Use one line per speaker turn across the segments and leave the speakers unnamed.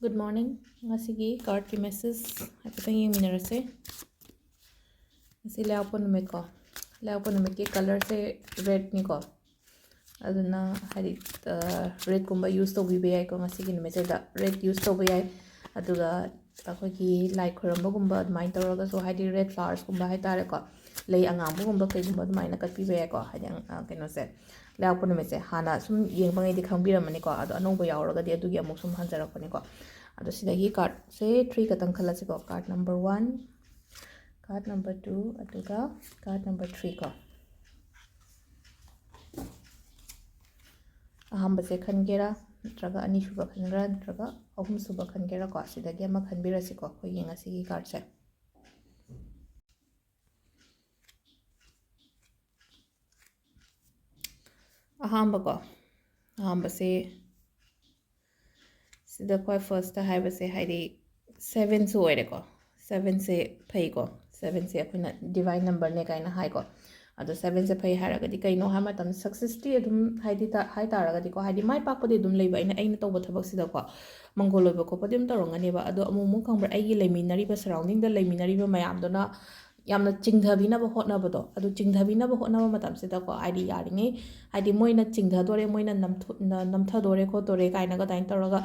Good morning. Ngasigi card ki message haipatang yengminarase. Ngasi layout po numit ko. Layout po numit ki color se red ni ko. Aduna hari red kumba use to bibiyay ko ngasigi numit se da red use to biyay. Aduga ako ki light kuramba kumba admain tawraga so hari red flowers kumba hai tare ko. Lay angambo kumba kay kumba admain nakat bibiyay ko. Hari ang kino se. Layout po numit se hana sum yeng bangay di khambiramani ko. Ado anong bayauraga di adugi amok sum hanjarakani ko. Ado sidagi card se 3 katang khalasi ko. Card number 1, card number 2, aduga card number 3 ko. Ahamba se khangera natraga ani shuba khangra natraga ahum suba khangera ko sidagi ama khanbirasi ko ko yenga sigi card se. Ahamba ko. Ahamba se sida koi first ta hai base haidi 7 so oire ko 7 se phai ko 7 se apna divine number ne kaina hai ko ado 7 se phai haraga di kaino ha matam success ti adum haidi ta hai taraga di ko haidi mai pak padi adum leiba aina toba thabak sida ko mangoloi ba ko padim tarongani ba ado amu khangbra ai gi leiminari ba surrounding da leiminari ba mayam dona yamna chingdhabina ba hotna ba do ado chingdhabina ba hotna ba matam sida ko haidi yaringe haidi moina chingdha dore moina namtha dore ko dore kaina ga tain taraga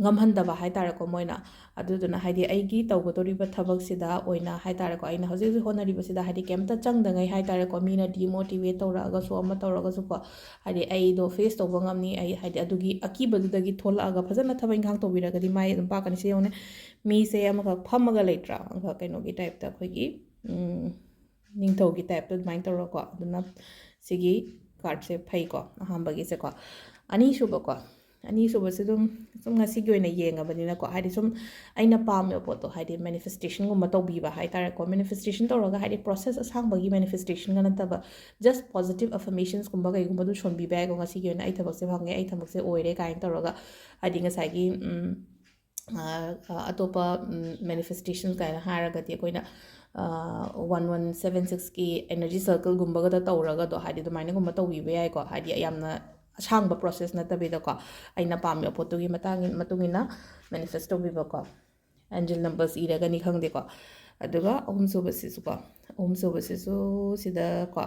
ngamhandaba haitare ko moina aduduna haidi aigi tawgodoriba thabak sida oina haitare ko aina hoje honariba sida haidi kemta changdangai haitare ko mina demotivate tawraga so ama tawraga so ko haidi ai do face to bangamni ai haidi adugi akibadudagi tholaga phajana thabai ngang tobiraga di mai dum pakani se yone mi se ama ka phamaga leitra anga kaino gi type ta khoigi ningthau gi type to mai tawra ko aduna sigi card se phai ko ahambagi se ko ani shuba ko ani so base dum ngasi gi oina yengabani ko haidi sum aina pamyo poto haidi manifestation gum matobi ba haitare ko manifestation tawraga haidi process asang bagi manifestation gana taba just positive affirmations gum bagai gum du shon bi ba go ngasi gi oina ai thabak se bhange ai thabak se oire kain tawraga haidi ngasai gi atopa manifestation kaina haraga ti koina 1176 ki energy circle gum baga tawraga do haidi du maina gum matobi ba ai ko haidi yamna asangba process na tabida ko aina pamyo photo gi matungina manifest tobiba ko angel numbers iraga ni khangde ko aduga ahum subasisu ko ahum subasisu sida ko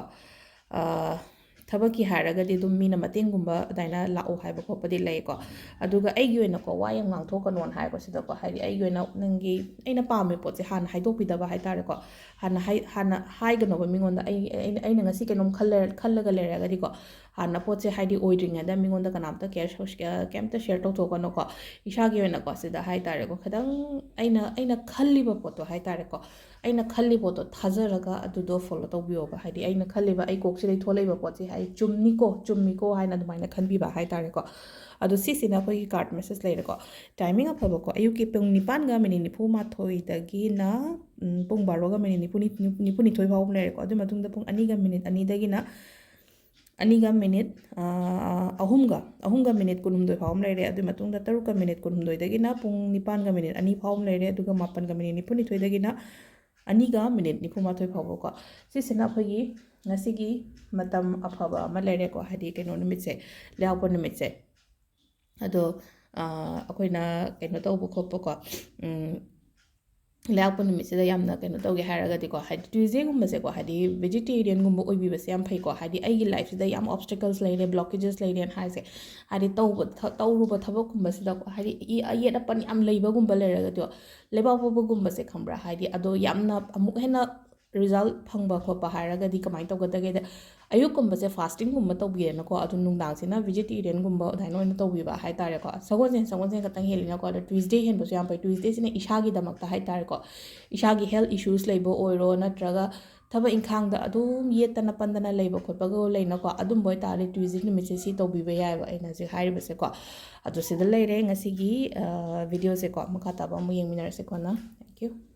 thabaki haraga di dum mina matengumba daina lao haiba ko padi lai ko aduga aigi oina ko wayang ngang thoka non hai ko sida ko haidi aigi oina nangi aina pame pot se han haidopida ba haitare ko hana haigano ba mingonda aina ngasi kenom khallaga leraga di ko hana pot se haidi oidringa da mingonda kanamta kemta share to thokono ko ishagi oina ko sida haitare ko khadang aina khalliba pot haitare ko aina khalli pot thajaraga adudo follow to biyo ba haidi aina khalliba ai kok se tholaiba pot se hai chummi ko haina dumaina khanbi ba haitare ko adu sisina khoi card message leire ko timing afaba ko ayuki pung 9 ga minute 93 dagi na pung 12 ga minute 93 phawum leire ko adu matungda pung 2 ga minute 2 dagi na 2 ga minute ahum ga minute kunumdoi phawum leire adu matungda 3 ga minute kunumdoi dagi na pung 9 ga minute 2 phawum leire aduga 8 ga minute 93 dagi na 2 ga minute 93 phawbo ko sisina khogi ngasigi matam afaba ama leire ko hadi keno numit se lapo numit se ado akoina keno tawbu khoppo ko lapo numit se da yamna keno tawge haraga di ko hadi tuesday gumba se ko hadi vegetarian gumba oibi base yam phai ko hadi ai gi life da yam obstacles leire blockages leire an haise hadi tawruba thabak gumba se da ko hadi ayeda pan yam leiba gumba leiraga do leba bobo gumba se khambra hadi ado yamna amuk hena result phangba khopa haraga di kamai tawgadage da ayuk gumba se fasting gumba tawbiyena ko adu nungdang sina vegetarian gumba daino ina tawbiba haitare ko sagonsen katang helina ko da tuesday hen bosu yam pai tuesday sina ishagi damakta haitare ko ishagi health issues leibo oiro natraga thaba inkhang da adum yetana pandana leiba khotpa go leina ko adum boy tare tuesday ni message si tawbiba yaiba aina je hairiba se ko adu sida leire ngasi gi video se ko makata ba mu yengminar se ko na thank you